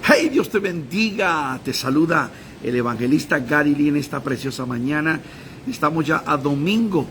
Hey, Dios te bendiga. Te saluda el evangelista Gary Lee en esta preciosa mañana. Estamos ya a domingo.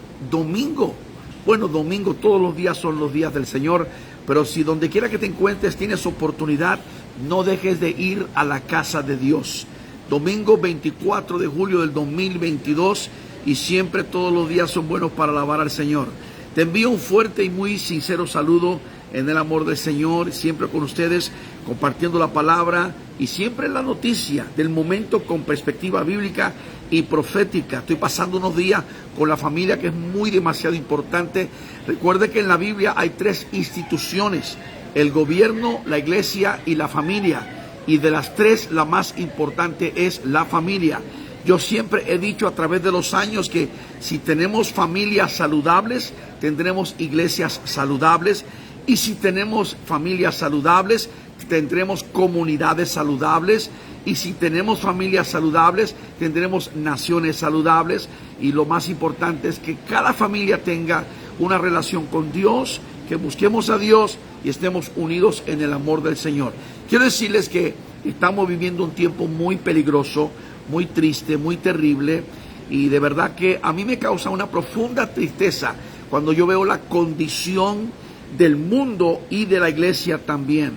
Bueno, domingo, todos los días son los días del Señor. Pero si donde quiera que te encuentres tienes oportunidad, no dejes de ir a la casa de Dios. Domingo 24 de julio del 2022 y siempre todos los días son buenos para alabar al Señor. Te envío un fuerte y muy sincero saludo en el amor del Señor, siempre con ustedes, compartiendo la palabra y siempre la noticia del momento con perspectiva bíblica y profética. Estoy pasando unos días con la familia que es demasiado importante. Recuerde que en la Biblia hay tres instituciones: el gobierno, la iglesia y la familia. Y de las tres, la más importante es la familia. Yo siempre he dicho a través de los años que si tenemos familias saludables, tendremos iglesias saludables. Y si tenemos familias saludables, tendremos comunidades saludables. Y si tenemos familias saludables, tendremos naciones saludables. Y lo más importante es que cada familia tenga una relación con Dios, que busquemos a Dios y estemos unidos en el amor del Señor. Quiero decirles que estamos viviendo un tiempo muy peligroso, muy triste, muy terrible. Y de verdad que a mí me causa una profunda tristeza cuando yo veo la condición del mundo y de la iglesia también.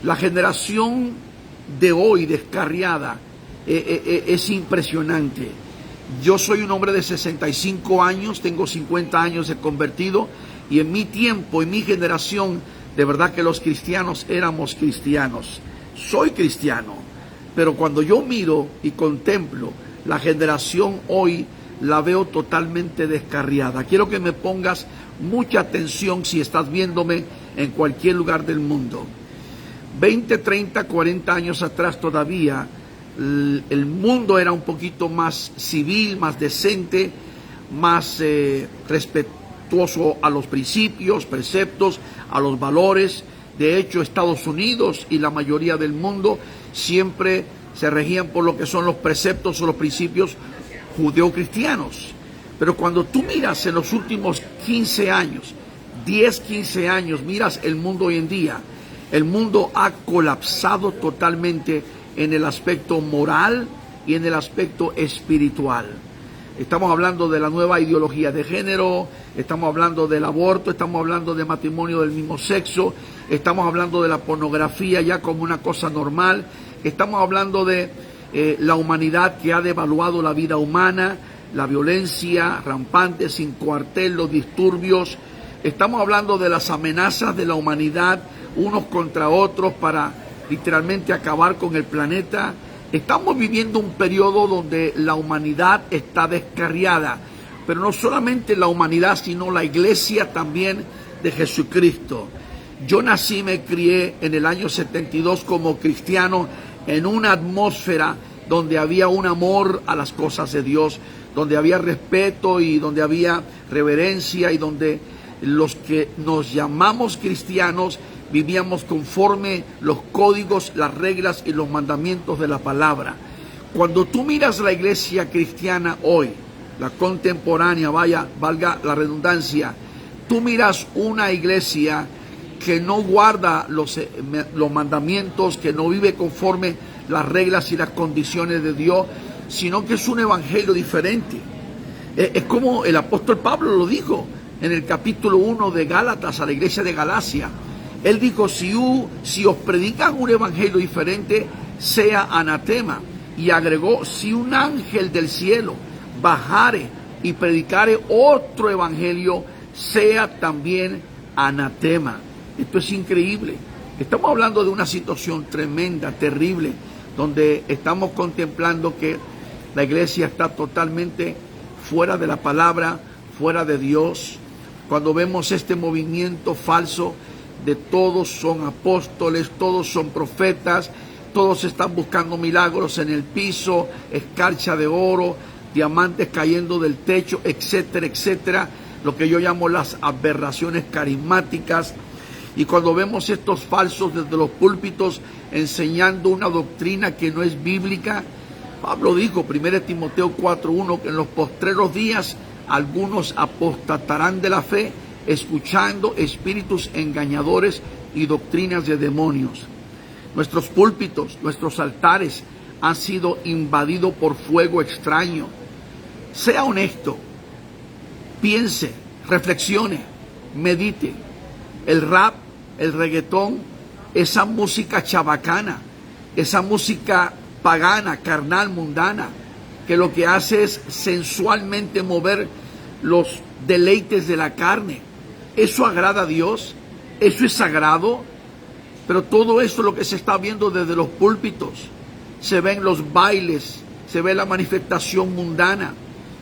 La generación de hoy descarriada es impresionante. Yo soy un hombre de 65 años, tengo 50 años de convertido, y en mi tiempo, en mi generación, de verdad que los cristianos éramos cristianos. Soy cristiano, pero cuando yo miro y contemplo la generación hoy, la veo totalmente descarriada. Quiero que me pongas mucha atención si estás viéndome en cualquier lugar del mundo. 20, 30, 40 años atrás todavía, el mundo era un poquito más civil, más decente, más respetuoso a los principios, preceptos, a los valores. De hecho, Estados Unidos y la mayoría del mundo siempre se regían por lo que son los preceptos o los principios judeocristianos. Pero cuando tú miras en los últimos 15 años, 10, 15 años, miras el mundo hoy en día, el mundo ha colapsado totalmente en el aspecto moral y en el aspecto espiritual. Estamos hablando de la nueva ideología de género, estamos hablando del aborto, estamos hablando de matrimonio del mismo sexo, estamos hablando de la pornografía ya como una cosa normal, estamos hablando de la humanidad que ha devaluado la vida humana, la violencia rampante, sin cuartel, los disturbios. Estamos hablando de las amenazas de la humanidad unos contra otros para literalmente acabar con el planeta. Estamos viviendo un periodo donde la humanidad está descarriada, pero no solamente la humanidad, sino la iglesia también de Jesucristo. Yo nací, me crié en el año 72 como cristiano en una atmósfera donde había un amor a las cosas de Dios, donde había respeto y donde había reverencia y donde los que nos llamamos cristianos vivíamos conforme los códigos, las reglas y los mandamientos de la palabra. Cuando tú miras la iglesia cristiana hoy, la contemporánea, valga la redundancia, tú miras una iglesia que no guarda los mandamientos, que no vive conforme las reglas y las condiciones de Dios, sino que es un evangelio diferente. Es como el apóstol Pablo lo dijo en el capítulo 1 de Gálatas a la iglesia de Galacia. Él dijo, si os predican un evangelio diferente, sea anatema. Y agregó, si un ángel del cielo bajare y predicare otro evangelio, sea también anatema. Esto es increíble. Estamos hablando de una situación tremenda, terrible, donde estamos contemplando que la iglesia está totalmente fuera de la palabra, fuera de Dios. Cuando vemos este movimiento falso de todos son apóstoles, todos son profetas, todos están buscando milagros en el piso, escarcha de oro, diamantes cayendo del techo, etcétera, etcétera, lo que yo llamo las aberraciones carismáticas. Y cuando vemos estos falsos desde los púlpitos enseñando una doctrina que no es bíblica, Pablo dijo, 1 Timoteo 4:1, que en los postreros días algunos apostatarán de la fe, escuchando espíritus engañadores y doctrinas de demonios. Nuestros púlpitos, nuestros altares han sido invadidos por fuego extraño. Sea honesto, piense, reflexione, medite. El rap, el reggaetón, esa música chabacana, esa música pagana, carnal, mundana, que lo que hace es sensualmente mover los deleites de la carne. ¿Eso agrada a Dios? ¿Eso es sagrado? Pero todo esto es lo que se está viendo desde los púlpitos. Se ven los bailes, se ve la manifestación mundana.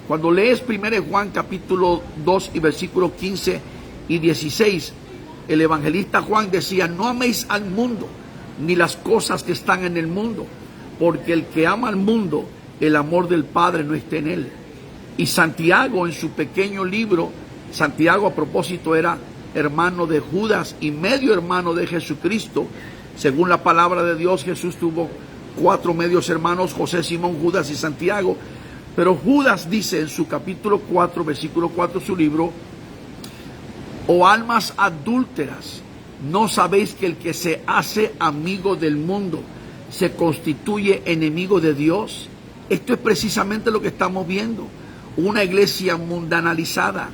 Cuando lees 1 Juan capítulo 2 y versículos 15 y 16, el evangelista Juan decía: no améis al mundo, ni las cosas que están en el mundo, porque el que ama al mundo, el amor del Padre no está en él. Y Santiago, en su pequeño libro, Santiago a propósito era hermano de Judas y medio hermano de Jesucristo. Según la palabra de Dios, Jesús tuvo 4 medios hermanos: José, Simón, Judas y Santiago. Pero Judas dice en su capítulo 4, versículo 4 de su libro: oh almas adúlteras, ¿no sabéis que el que se hace amigo del mundo se constituye enemigo de Dios? Esto es precisamente lo que estamos viendo. Una iglesia mundanalizada,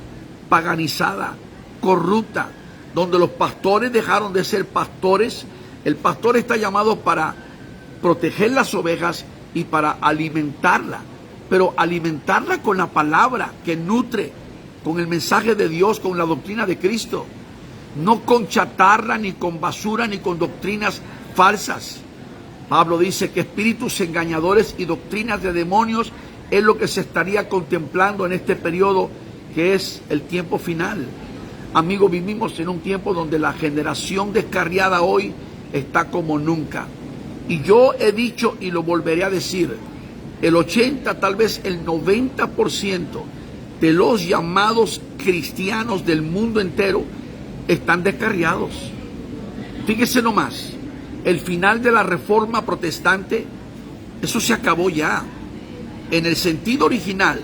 paganizada, corrupta, donde los pastores dejaron de ser pastores. El pastor está llamado para proteger las ovejas y para alimentarla, pero alimentarla con la palabra que nutre, con el mensaje de Dios, con la doctrina de Cristo, no con chatarra, ni con basura, ni con doctrinas falsas. Pablo dice que espíritus engañadores y doctrinas de demonios es lo que se estaría contemplando en este periodo que es el tiempo final. Amigos, vivimos en un tiempo donde la generación descarriada hoy está como nunca. Y yo he dicho y lo volveré a decir, el 80, tal vez el 90% de los llamados cristianos del mundo entero están descarriados. Fíjese nomás, el final de la reforma protestante, eso se acabó ya. En el sentido original,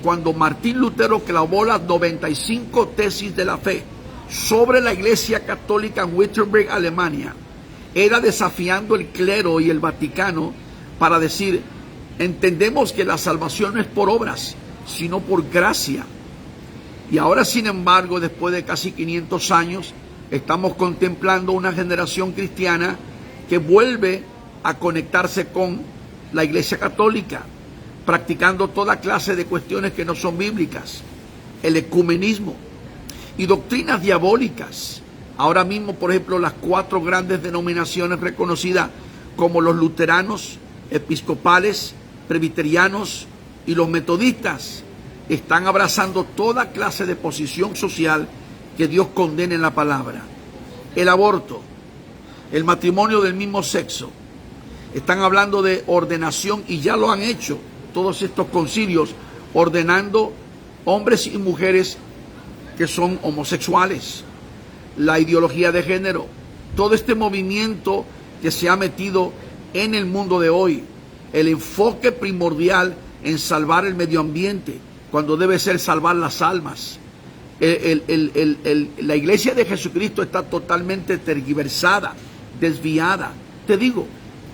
cuando Martín Lutero clavó las 95 tesis de la fe sobre la Iglesia Católica en Wittenberg, Alemania, era desafiando el clero y el Vaticano para decir: entendemos que la salvación no es por obras, sino por gracia. Y ahora, sin embargo, después de casi 500 años, estamos contemplando una generación cristiana que vuelve a conectarse con la Iglesia Católica, practicando toda clase de cuestiones que no son bíblicas, el ecumenismo y doctrinas diabólicas. Ahora mismo, por ejemplo, las 4 grandes denominaciones reconocidas como los luteranos, episcopales, presbiterianos y los metodistas están abrazando toda clase de posición social que Dios condena en la palabra. El aborto, el matrimonio del mismo sexo, están hablando de ordenación, y ya lo han hecho todos estos concilios, ordenando hombres y mujeres que son homosexuales. La ideología de género, todo este movimiento que se ha metido en el mundo de hoy, el enfoque primordial en salvar el medio ambiente, cuando debe ser salvar las almas. La iglesia de Jesucristo está totalmente tergiversada, desviada. Te digo,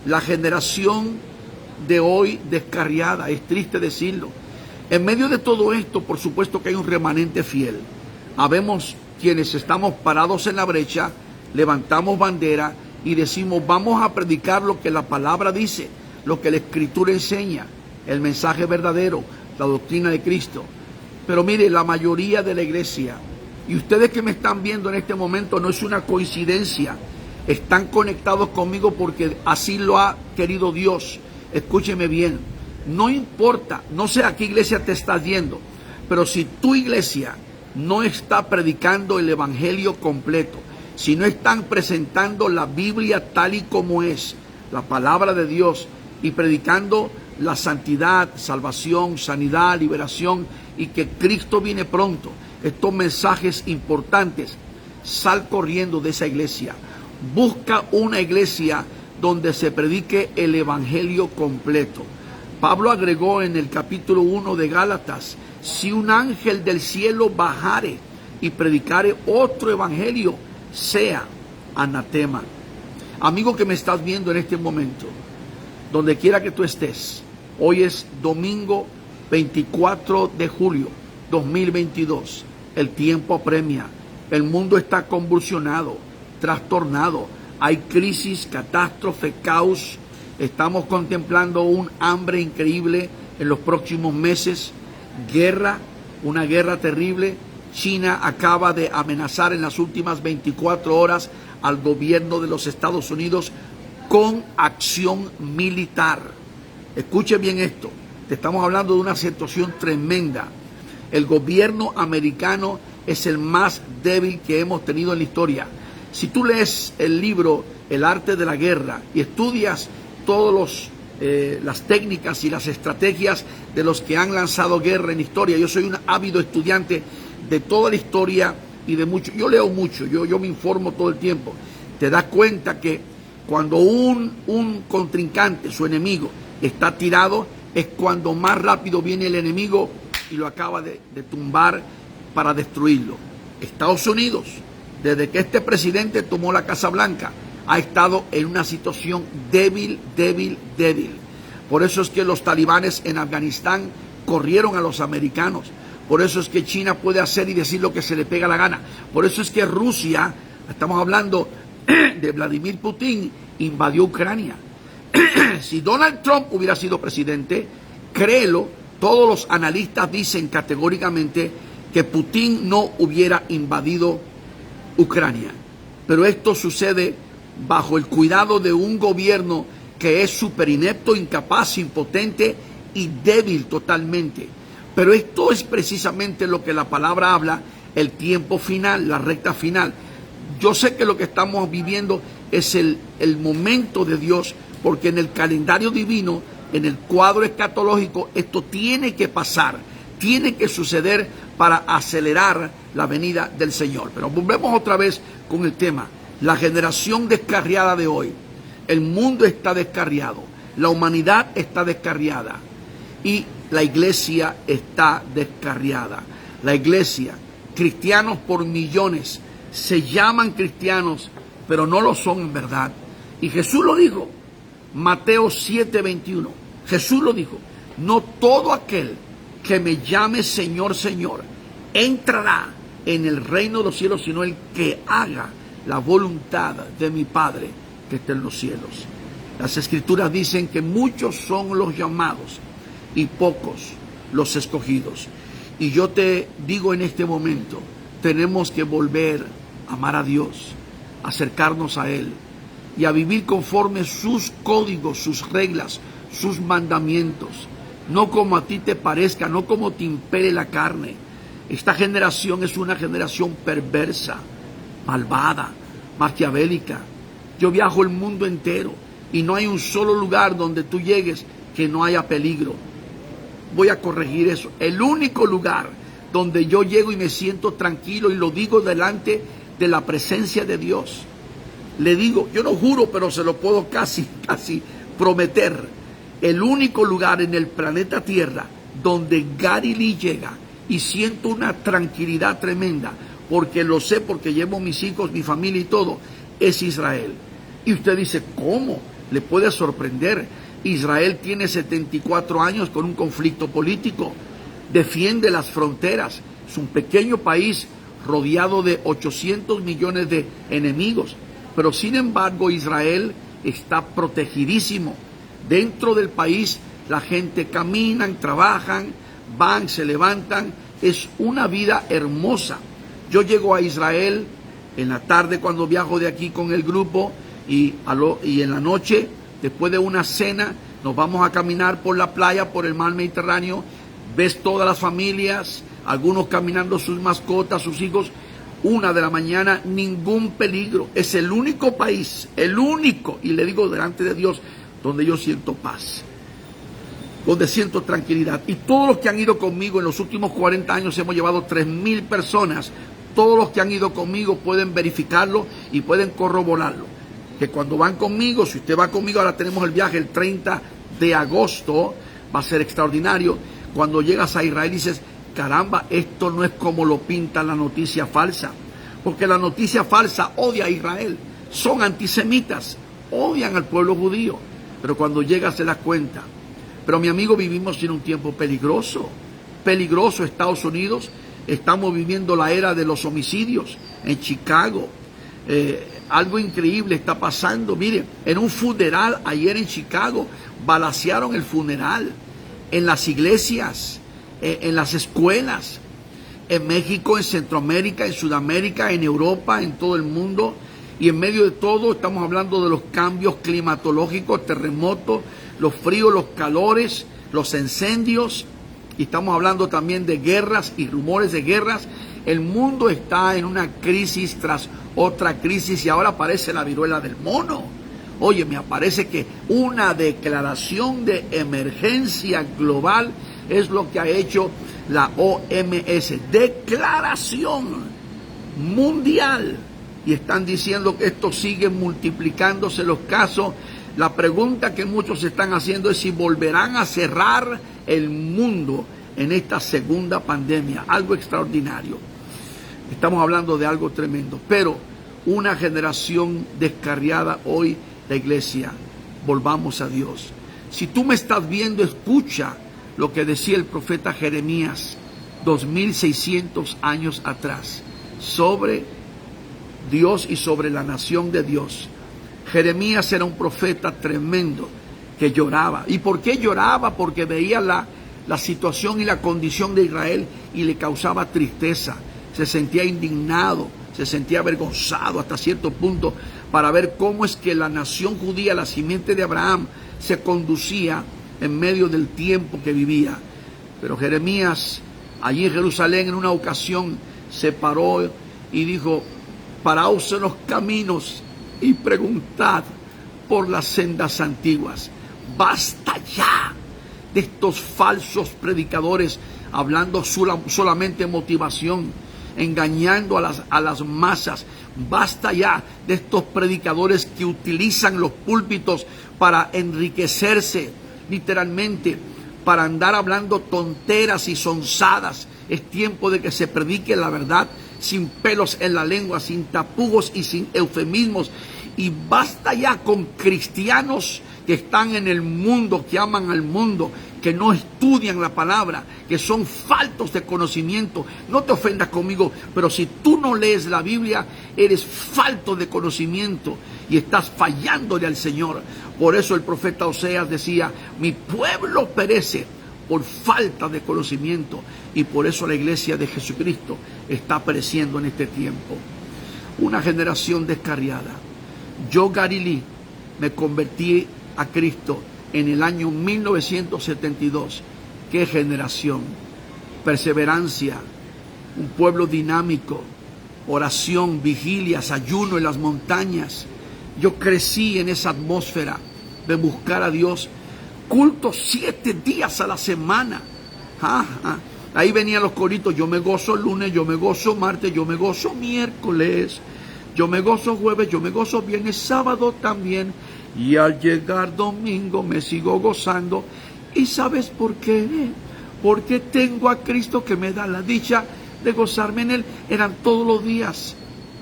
la generación de hoy descarriada, es triste decirlo. En medio de todo esto, por supuesto que hay un remanente fiel. Habemos quienes estamos parados en la brecha, levantamos bandera y decimos: vamos a predicar lo que la palabra dice, lo que la Escritura enseña, el mensaje verdadero, la doctrina de Cristo. Pero mire, la mayoría de la iglesia, y ustedes que me están viendo en este momento, no es una coincidencia, están conectados conmigo porque así lo ha querido Dios. Escúcheme bien, no importa, no sé a qué iglesia te estás yendo, pero si tu iglesia no está predicando el evangelio completo, si no están presentando la Biblia tal y como es, la palabra de Dios, y predicando la santidad, salvación, sanidad, liberación, y que Cristo viene pronto, estos mensajes importantes, sal corriendo de esa iglesia. Busca una iglesia donde se predique el evangelio completo. Pablo agregó en el capítulo 1 de Gálatas: si un ángel del cielo bajare y predicare otro evangelio, sea anatema. Amigo que me estás viendo en este momento, donde quiera que tú estés, hoy es domingo 24 de julio 2022. El tiempo apremia. El mundo está convulsionado, trastornado. Hay crisis, catástrofe, caos. Estamos contemplando un hambre increíble en los próximos meses. Guerra, una guerra terrible. China acaba de amenazar en las últimas 24 horas al gobierno de los Estados Unidos con acción militar. Escuche bien esto. Te estamos hablando de una situación tremenda. El gobierno americano es el más débil que hemos tenido en la historia. Si tú lees el libro El arte de la guerra y estudias todas las técnicas y las estrategias de los que han lanzado guerra en historia, yo soy un ávido estudiante de toda la historia y de mucho, yo leo mucho, yo me informo todo el tiempo. Te das cuenta que cuando un contrincante, su enemigo, está tirado, es cuando más rápido viene el enemigo y lo acaba de tumbar para destruirlo. Estados Unidos, desde que este presidente tomó la Casa Blanca, ha estado en una situación débil. Por eso es que los talibanes en Afganistán corrieron a los americanos. Por eso es que China puede hacer y decir lo que se le pega la gana. Por eso es que Rusia, estamos hablando de Vladimir Putin, invadió Ucrania. Si Donald Trump hubiera sido presidente, créelo, todos los analistas dicen categóricamente que Putin no hubiera invadido Ucrania. Pero esto sucede bajo el cuidado de un gobierno que es súper inepto, incapaz, impotente y débil totalmente. Pero esto es precisamente lo que la palabra habla, el tiempo final, la recta final. Yo sé que lo que estamos viviendo es el momento de Dios, porque en el calendario divino, en el cuadro escatológico, esto tiene que pasar, tiene que suceder para acelerar la venida del Señor. Pero volvemos otra vez con el tema, la generación descarriada de hoy. El mundo está descarriado, la humanidad está descarriada y la iglesia está descarriada. La iglesia, cristianos por millones, se llaman cristianos, pero no lo son en verdad. Y Jesús lo dijo, Mateo 7:21. Jesús lo dijo, no todo aquel que me llame Señor, Señor, entrará en el reino de los cielos, sino el que haga la voluntad de mi Padre que está en los cielos. Las Escrituras dicen que muchos son los llamados y pocos los escogidos. Y yo te digo en este momento, tenemos que volver a amar a Dios, acercarnos a Él y a vivir conforme sus códigos, sus reglas, sus mandamientos, no como a ti te parezca, no como te impere la carne. Esta generación es una generación perversa, malvada, maquiavélica. Yo viajo el mundo entero y no hay un solo lugar donde tú llegues que no haya peligro. Voy a corregir eso. El único lugar donde yo llego y me siento tranquilo, y lo digo delante de la presencia de Dios, le digo, yo no juro, pero se lo puedo casi prometer, el único lugar en el planeta Tierra donde Gary Lee llega y siento una tranquilidad tremenda, porque lo sé, porque llevo mis hijos, mi familia y todo, es Israel. Y usted dice, ¿cómo? Le puede sorprender. Israel tiene 74 años con un conflicto político, defiende las fronteras, es un pequeño país rodeado de 800 millones de enemigos, pero sin embargo Israel está protegidísimo. Dentro del país la gente caminan, trabajan, van, se levantan, es una vida hermosa. Yo llego a Israel en la tarde cuando viajo de aquí con el grupo y en la noche, después de una cena, nos vamos a caminar por la playa, por el mar Mediterráneo. Ves todas las familias, algunos caminando sus mascotas, sus hijos. 1 de la mañana, ningún peligro. Es el único país, el único, y le digo delante de Dios, donde yo siento paz, donde siento tranquilidad. Y todos los que han ido conmigo en los últimos 40 años, hemos llevado 3,000 personas. Todos los que han ido conmigo pueden verificarlo y pueden corroborarlo. Que cuando van conmigo, si usted va conmigo, ahora tenemos el viaje el 30 de agosto, va a ser extraordinario. Cuando llegas a Israel dices, caramba, esto no es como lo pinta la noticia falsa, porque la noticia falsa odia a Israel, son antisemitas, odian al pueblo judío, pero cuando llega se da cuenta. Pero mi amigo, vivimos en un tiempo peligroso, peligroso. Estados Unidos, estamos viviendo la era de los homicidios en Chicago. Algo increíble está pasando. Miren, en un funeral ayer en Chicago, balacearon el funeral, en las iglesias, en las escuelas, en México, en Centroamérica, en Sudamérica, en Europa, en todo el mundo. Y en medio de todo estamos hablando de los cambios climatológicos, terremotos, los fríos, los calores, los incendios. Y estamos hablando también de guerras y rumores de guerras. El mundo está en una crisis tras otra crisis y ahora aparece la viruela del mono. Oye, me parece que una declaración de emergencia global es lo que ha hecho la OMS. Declaración mundial. Y están diciendo que esto sigue multiplicándose los casos. La pregunta que muchos están haciendo es si volverán a cerrar el mundo en esta segunda pandemia. Algo extraordinario. Estamos hablando de algo tremendo. Pero una generación descarriada hoy, la iglesia, volvamos a Dios. Si tú me estás viendo, escucha lo que decía el profeta Jeremías 2600 años atrás sobre Dios y sobre la nación de Dios. Jeremías era un profeta tremendo que lloraba. ¿Y por qué lloraba? Porque veía la situación y la condición de Israel y le causaba tristeza. Se sentía indignado, se sentía avergonzado hasta cierto punto para ver cómo es que la nación judía, la simiente de Abraham, se conducía en medio del tiempo que vivía. Pero Jeremías, allí en Jerusalén, en una ocasión, se paró y dijo: paraos en los caminos y preguntad por las sendas antiguas. Basta ya de estos falsos predicadores hablando solamente motivación, engañando a las masas. Basta ya de estos predicadores que utilizan los púlpitos para enriquecerse, literalmente, para andar hablando tonteras y sonsadas. Es tiempo de que se predique la verdad sin pelos en la lengua, sin tapujos y sin eufemismos. Y basta ya con cristianos que están en el mundo, que aman al mundo, que no estudian la palabra, que son faltos de conocimiento. No te ofendas conmigo, pero si tú no lees la Biblia, eres falto de conocimiento y estás fallándole al Señor. Por eso el profeta Oseas decía: mi pueblo perece por falta de conocimiento. Y por eso la iglesia de Jesucristo está pereciendo en este tiempo. Una generación descarriada. Yo, Gary Lee, me convertí a Cristo en el año 1972. ¡Qué generación! Perseverancia, un pueblo dinámico, oración, vigilias, ayuno en las montañas. Yo crecí en esa atmósfera de buscar a Dios. Cultos 7 días a la semana. Ahí venían los coritos: yo me gozo lunes, yo me gozo martes, yo me gozo miércoles, yo me gozo jueves, yo me gozo viernes, sábado también. Y al llegar domingo me sigo gozando. ¿Y sabes por qué? Porque tengo a Cristo que me da la dicha de gozarme en Él. Eran todos los días,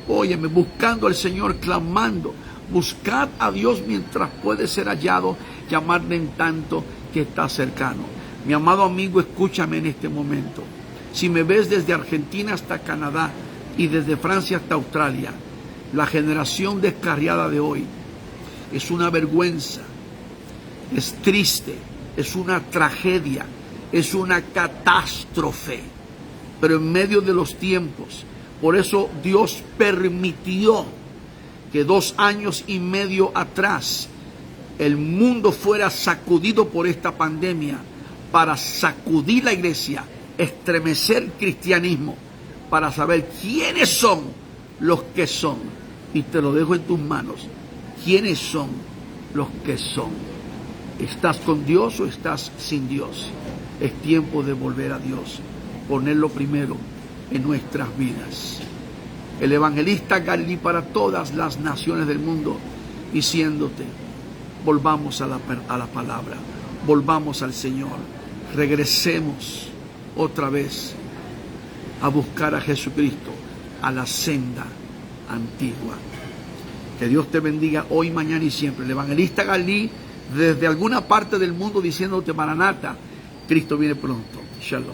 óyeme, buscando al Señor, clamando. Buscad a Dios mientras puede ser hallado, llamarle en tanto que está cercano. Mi amado amigo, escúchame en este momento. Si me ves desde Argentina hasta Canadá y desde Francia hasta Australia, la generación descarriada de hoy es una vergüenza, es triste, es una tragedia, es una catástrofe. Pero en medio de los tiempos, por eso Dios permitió que 2 años y medio atrás el mundo fuera sacudido por esta pandemia, para sacudir la iglesia, estremecer el cristianismo, para saber quiénes son los que son. Y te lo dejo en tus manos. ¿Quiénes son los que son? ¿Estás con Dios o estás sin Dios? Es tiempo de volver a Dios, ponerlo primero en nuestras vidas. El evangelista Gary Lee para todas las naciones del mundo, diciéndote: volvamos a la palabra, volvamos al Señor, regresemos otra vez a buscar a Jesucristo, a la senda antigua. Que Dios te bendiga hoy, mañana y siempre. El evangelista Galí, desde alguna parte del mundo diciéndote: Maranata, Cristo viene pronto. Shalom.